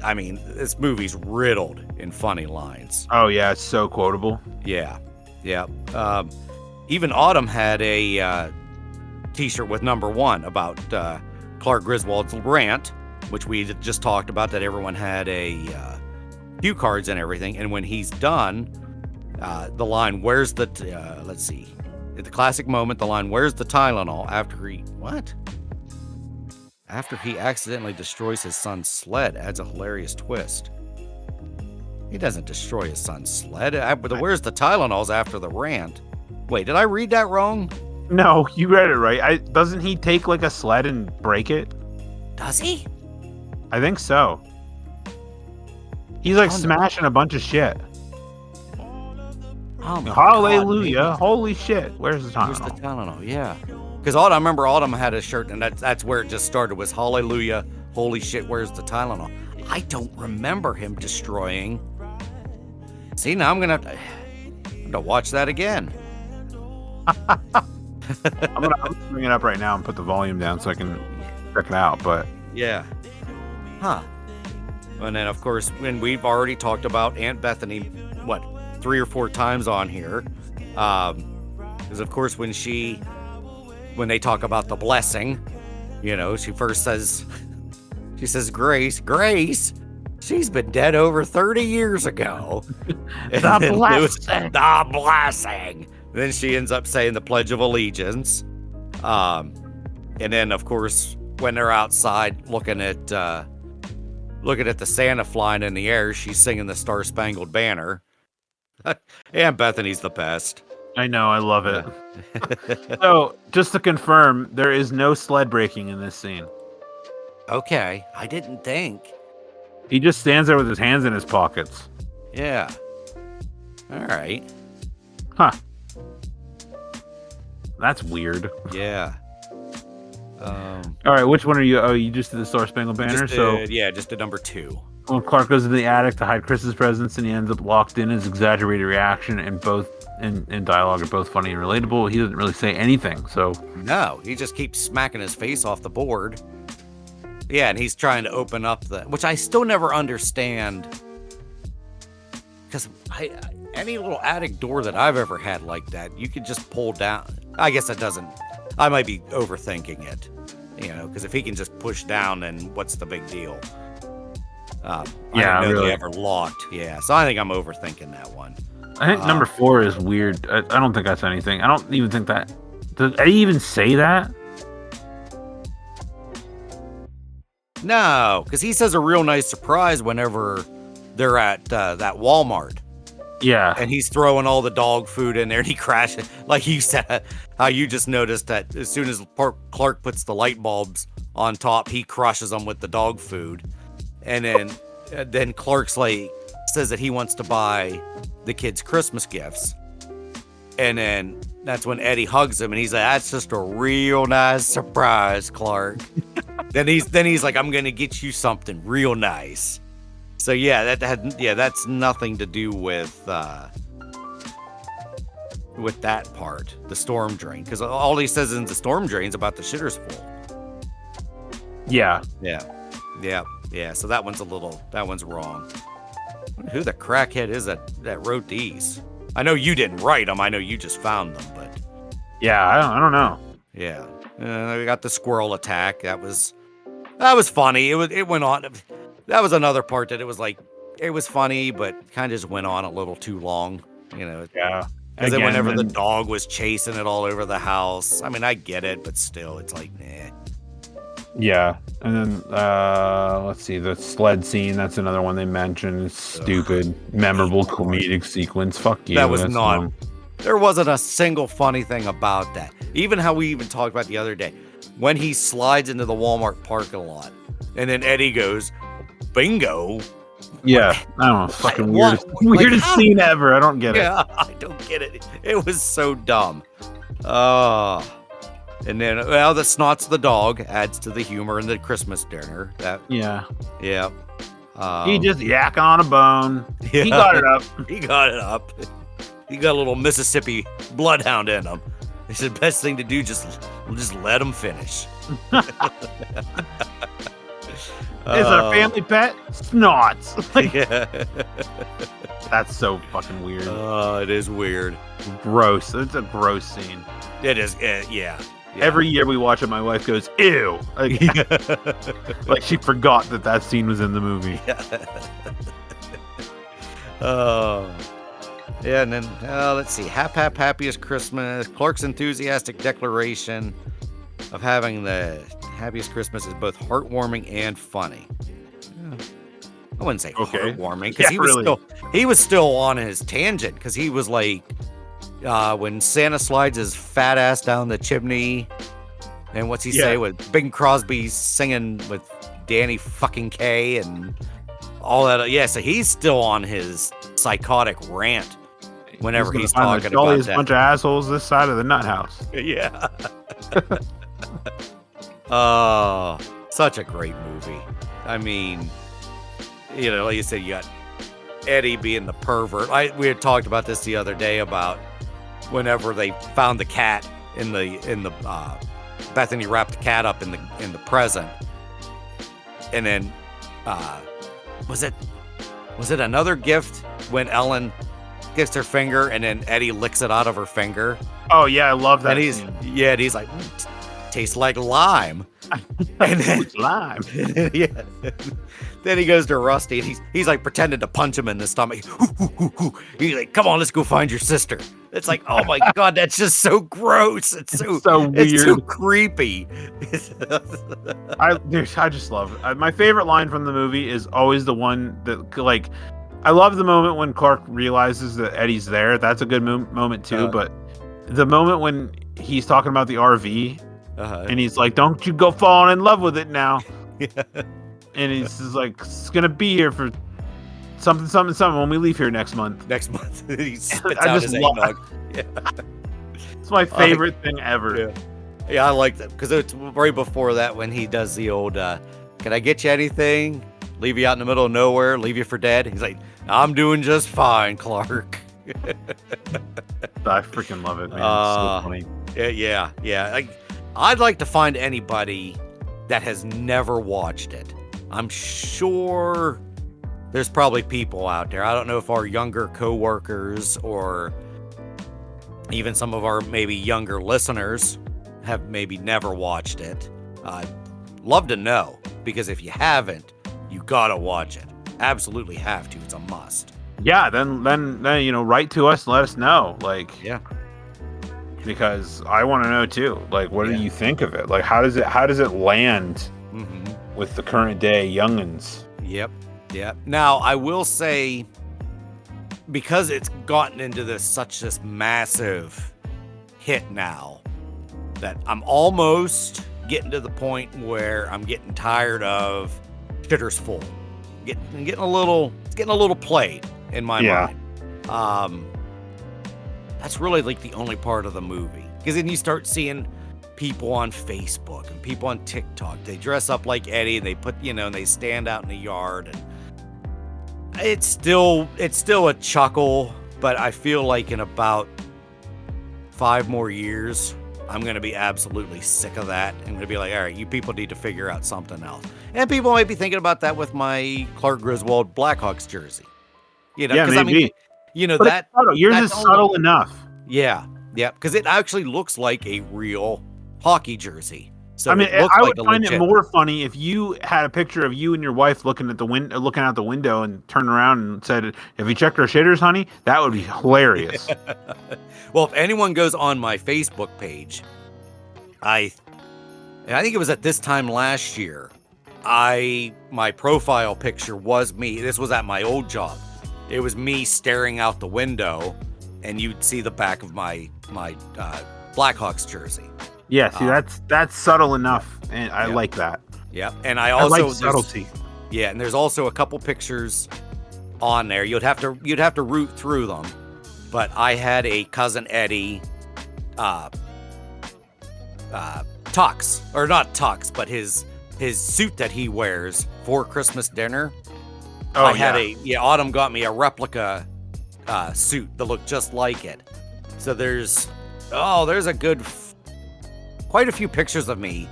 I mean, this movie's riddled in funny lines.
Oh yeah, it's so quotable.
Yeah. Even Autumn had a T-shirt with number 1 about Clark Griswold's rant, which we just talked about. That everyone had a cue cards and everything. And when he's done, the line, "Where's the?" Let's see, at the classic moment, the line, "Where's the Tylenol?" After he accidentally destroys his son's sled, adds a hilarious twist. He doesn't destroy his son's sled. Where's the Tylenols after the rant? Wait, did I read that wrong?
No, you read it right. Doesn't he take like a sled and break it?
Does he?
I think so. He's like smashing a bunch of shit.
Oh my
Hallelujah!
God,
Holy shit! Where's the Tylenol?
where's the Tylenol? Yeah. Because I remember Autumn had a shirt, and that's where it just started, was Hallelujah, holy shit, where's the Tylenol? I don't remember him destroying. See, now I'm going to watch that again.
I'm gonna bring it up right now and put the volume down so I can check it out. But
yeah. Huh. And then, of course, when we've already talked about Aunt Bethany, 3 or 4 times on here. Because, of course, when they talk about the blessing, she first says, Grace, she's been dead over 30 years ago. The blessing. Then she ends up saying the Pledge of Allegiance. And then, of course, when they're outside looking at the Santa flying in the air, she's singing the Star Spangled Banner. Aunt Bethany's the best.
I know, I love it. So, just to confirm, there is no sled breaking in this scene.
Okay, I didn't think.
He just stands there with his hands in his pockets.
Yeah. All right.
Huh. That's weird.
Yeah.
All right, which one are you? Oh, you just did the Star Spangled Banner?
Just did number 2.
When Clark goes into the attic to hide Chris's presents and he ends up locked in, his exaggerated reaction and both in dialogue are both funny and relatable. He doesn't really say anything, so...
No, he just keeps smacking his face off the board. Yeah, and he's trying to open up which I still never understand. Because any little attic door that I've ever had like that, you could just pull down. I guess that doesn't... I might be overthinking it. Because if he can just push down, then what's the big deal? I didn't know they ever locked. Yeah, so I think I'm overthinking that one.
I think number 4 is weird. I don't think that's anything. I don't even think that... Did I even say that?
No, because he says a real nice surprise whenever they're at that Walmart.
Yeah.
And he's throwing all the dog food in there and he crashes. Like you said, how you just noticed that as soon as Clark puts the light bulbs on top, he crushes them with the dog food. And then Clark's like, says that he wants to buy the kids Christmas gifts. And then that's when Eddie hugs him and he's like, that's just a real nice surprise, Clark. then he's like, I'm going to get you something real nice. So yeah, that's nothing to do with that part, the storm drain, because all he says in the storm drain's about the shitter's full.
Yeah.
So that one's wrong. Who the crackhead is that wrote these? I know you didn't write them. I know you just found them, but
yeah, I don't know.
Yeah, we got the squirrel attack. That was funny. It went on. That was another part that it was funny, but kind of just went on a little too long.
Yeah.
And then whenever the dog was chasing it all over the house, I mean, I get it, but still, it's like, nah.
Yeah. And then, let's see, the sled scene, that's another one they mentioned. Stupid, memorable comedic sequence. Fuck you.
That was not, there wasn't a single funny thing about that. Even how we even talked about the other day, when he slides into the Walmart parking lot And then Eddie goes, bingo.
Yeah, I don't know. Fucking
What?
weirdest
how?
scene ever. I don't get it.
Yeah, I don't get it. It was so dumb. And then, well, the snots the dog adds to the humor in the Christmas dinner.
Yeah.
Yeah.
He just yakking on a bone.
Yeah.
He got it up.
He got it up. He got a little Mississippi bloodhound in him. He said, best thing to do, just let him finish.
Is it a family pet? Snots. Like,
Yeah.
that's so fucking weird.
It is weird.
Gross. It's a gross scene.
It is. Yeah.
Every year we watch it, my wife goes, ew. Like, like she forgot that scene was in the movie.
Yeah, and then let's see. Happiest Christmas. Clark's enthusiastic declaration of having the happiest Christmas is both heartwarming and funny. Yeah. I wouldn't say heartwarming because he was still on his tangent because he was like when Santa slides his fat ass down the chimney, and what's he say with Bing Crosby singing with Danny fucking Kaye and all that. Yeah, so he's still on his psychotic rant whenever he's talking about that.
Bunch of assholes this side of the nut house.
Yeah. Oh, such a great movie. I mean, you know, like you said, you got Eddie being the pervert. We had talked about this the other day about whenever they found the cat in the Bethany wrapped the cat up in the present, and then was it another gift when Ellen gets her finger and then Eddie licks it out of her finger?
Oh yeah, I love that.
And he's like, tastes like lime. And then
lime.
Yeah. Then he goes to Rusty and he's like pretending to punch him in the stomach. He's like, come on, let's go find your sister. It's like, oh my God, that's just so gross. It's so weird. It's so creepy.
I just love it. My favorite line from the movie is always the one that, like, I love the moment when Clark realizes that Eddie's there. That's a good moment too. But the moment when he's talking about the RV and he's like, don't you go falling in love with it now.
Yeah.
And he's just like, it's going to be here for something when we leave here next month.
He spits out his eggnog. Yeah.
It's my favorite thing ever.
Yeah, I like that because it's right before that when he does the old, can I get you anything? Leave you out in the middle of nowhere, leave you for dead. He's like, I'm doing just fine, Clark.
I freaking love it, man. It's so funny.
Yeah. I'd like to find anybody that has never watched it. I'm sure there's probably people out there. I don't know if our younger coworkers or even some of our maybe younger listeners have maybe never watched it. I'd love to know, because if you haven't, you gotta watch it. Absolutely have to. It's a must.
Yeah, then write to us and let us know. Like,
yeah,
because I want to know too. Like, what do you think of it? Like, how does it land with the current day youngins? Yep.
Now, I will say, because it's gotten into this massive hit now, that I'm almost getting to the point where I'm getting tired of shitter's full. Getting a little played in my mind. That's really like the only part of the movie, because then you start seeing people on Facebook and people on TikTok. They dress up like Eddie and they put, and they stand out in the yard, and it's still a chuckle, but I feel like in about 5 more years, I'm going to be absolutely sick of that. I'm going to be like, all right, you people need to figure out something else. And people might be thinking about that with my Clark Griswold Blackhawks jersey.
Yeah, maybe.
That
yours is subtle enough.
Yeah, because it actually looks like a real hockey jersey. So
I would find it more funny if you had a picture of you and your wife looking out the window and turned around and said, "Have you checked our shitters, honey?" That would be hilarious.
Well, if anyone goes on my Facebook page, I think it was at this time last year, my profile picture was me. This was at my old job. It was me staring out the window, and you'd see the back of my Blackhawks jersey.
Yeah, see, that's subtle enough, and I like that.
Yep. And I
I
also
like subtlety.
Yeah, and there's also a couple pictures on there. You'd have to root through them. But I had a cousin Eddie tux, or not tux, but his suit that he wears for Christmas dinner.
Oh,
I had Autumn got me a replica suit that looked just like it. So there's a good quite a few pictures of me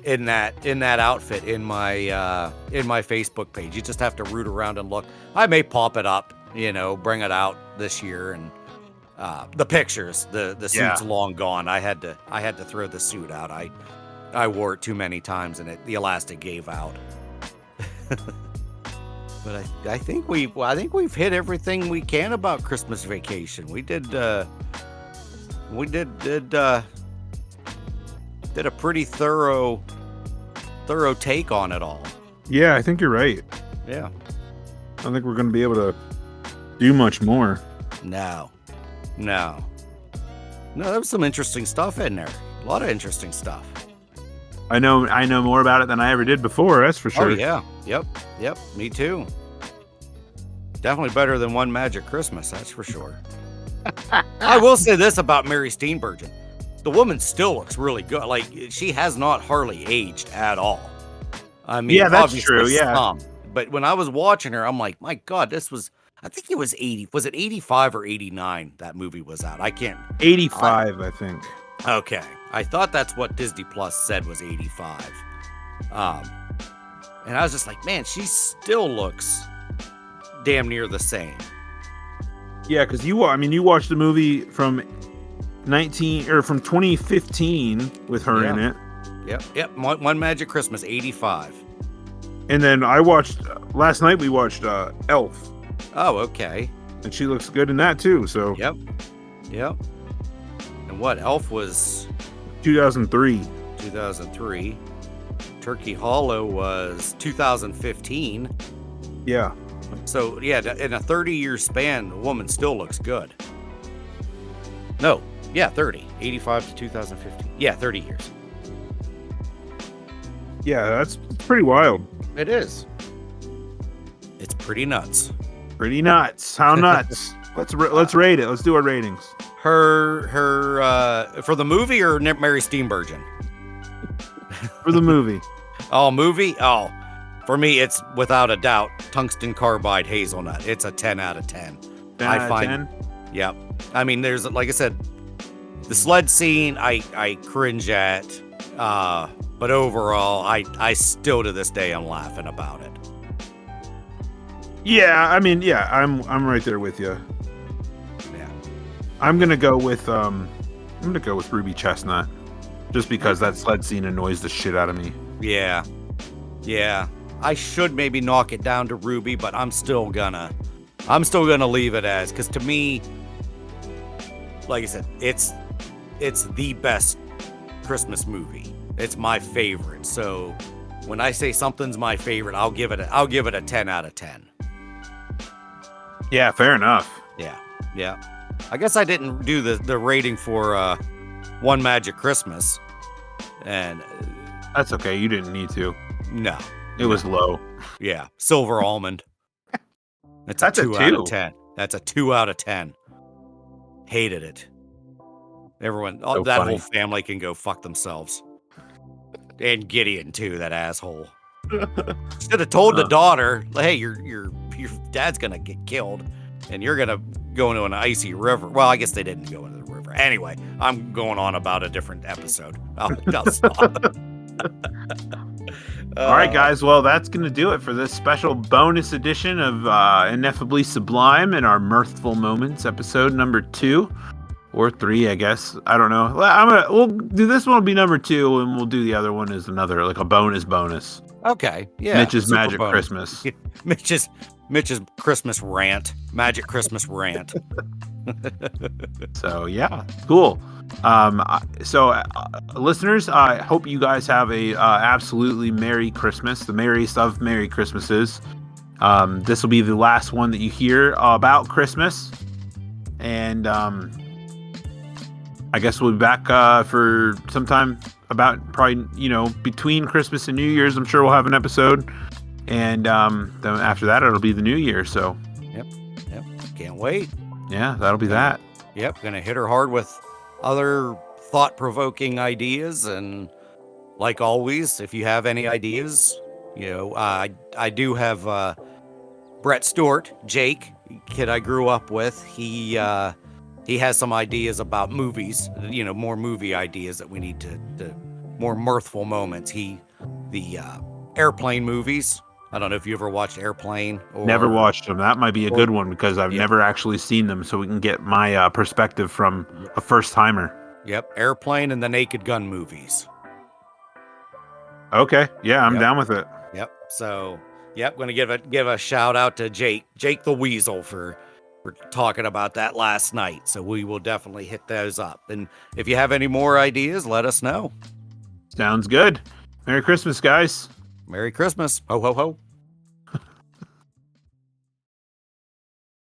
in that outfit in my Facebook page. You just have to root around and look. I may pop it up, bring it out this year, and the pictures. The suit's long gone. I had to throw the suit out. I wore it too many times and the elastic gave out. But I think we've hit everything we can about Christmas Vacation. We did a pretty thorough take on it all.
Yeah, I think you're right.
Yeah.
I don't think we're going to be able to do much more.
No, there was some interesting stuff in there. A lot of interesting stuff.
I know more about it than I ever did before. That's for sure.
Oh yeah. Yep. Me too. Definitely better than One Magic Christmas. That's for sure. I will say this about Mary Steenburgen. The woman still looks really good. Like, she has not hardly aged at all. I mean,
yeah, that's true. Yeah.
Some, but when I was watching her, I'm like, my God, I think it was 80. Was it 85 or 89 that movie was out? I can't.
85, I think.
Okay. I thought that's what Disney Plus said was 85. And I was just like, man, she still looks damn near the same.
Yeah, because you watched the movie from 2015 with her in it.
Yep. One Magic Christmas, 85.
And then last night we watched Elf.
Oh, okay.
And she looks good in that too, so.
Yep. And what, Elf was?
2003.
2003. Turkey Hollow was 2015.
Yeah.
So, yeah, in a 30-year span, the woman still looks good. No, yeah, 30. 85 to 2015. Yeah, 30 years.
Yeah, that's pretty wild.
It is. It's pretty nuts.
Pretty nuts. How nuts? Let's rate it. Let's do our ratings.
Her for the movie or Mary Steenburgen?
For the movie.
Oh, movie? Oh, for me, it's without a doubt Tungsten Carbide Hazelnut. It's a 10 out of 10.
10 out of 10?
Yep. I mean, there's, like I said, the sled scene I cringe at, but overall, I still to this day I'm laughing about it.
Yeah, I mean, yeah, I'm right there with you.
Yeah.
I'm gonna go with Ruby Chestnut, just because that sled scene annoys the shit out of me.
Yeah. I should maybe knock it down to Ruby, but I'm still gonna leave it as, because to me, like I said, it's the best Christmas movie. It's my favorite. So when I say something's my favorite, I'll give it a 10 out of 10.
Yeah, fair enough.
Yeah. I guess I didn't do the rating for One Magic Christmas, and
that's okay. You didn't need to.
No,
it was low.
Yeah, Silver Almond. That's a 2 out of 10. That's a 2 out of 10. Hated it. Everyone,
So
that
funny.
whole family can go fuck themselves. And Gideon too, that asshole. Should have told the daughter, hey, your dad's gonna get killed, and you're gonna go into an icy river. Well, I guess they didn't go into the river. Anyway, I'm going on about a different episode. I'll stop.
All right, guys. Well, that's going to do it for this special bonus edition of Ineffably Sublime in our Mirthful Moments episode number 2 or 3, I guess. I don't know. We'll do this one will be number 2, and we'll do the other one as another, like a bonus.
Okay. Yeah.
Mitch's
super
Magic
bonus.
Christmas.
Mitch's Christmas rant. Magic Christmas rant.
So yeah, cool. Listeners, I hope you guys have a absolutely Merry Christmas, the merriest of Merry Christmases. This will be the last one that you hear about Christmas, and I guess we'll be back for sometime about probably, between Christmas and New Year's. I'm sure we'll have an episode. And then after that, it'll be the New Year. So,
Yep. Can't wait.
yeah, that'll be that.
Yep. Gonna hit her hard with other thought-provoking ideas. And like always, if you have any ideas, I do have Brett Stewart, Jake, kid I grew up with. He has some ideas about movies, more movie ideas that we need to more mirthful moments. The airplane movies. I don't know if you ever watched Airplane.
Never watched them. That might be a good one because I've
Yep.
never actually seen them, so we can get my perspective from a first timer.
Yep, Airplane and the Naked Gun movies.
Okay, yeah, I'm
Yep.
down with it.
Yep. So, going to give a shout out to Jake the Weasel for talking about that last night. So we will definitely hit those up. And if you have any more ideas, let us know.
Sounds good. Merry Christmas, guys.
Merry Christmas. Ho ho ho.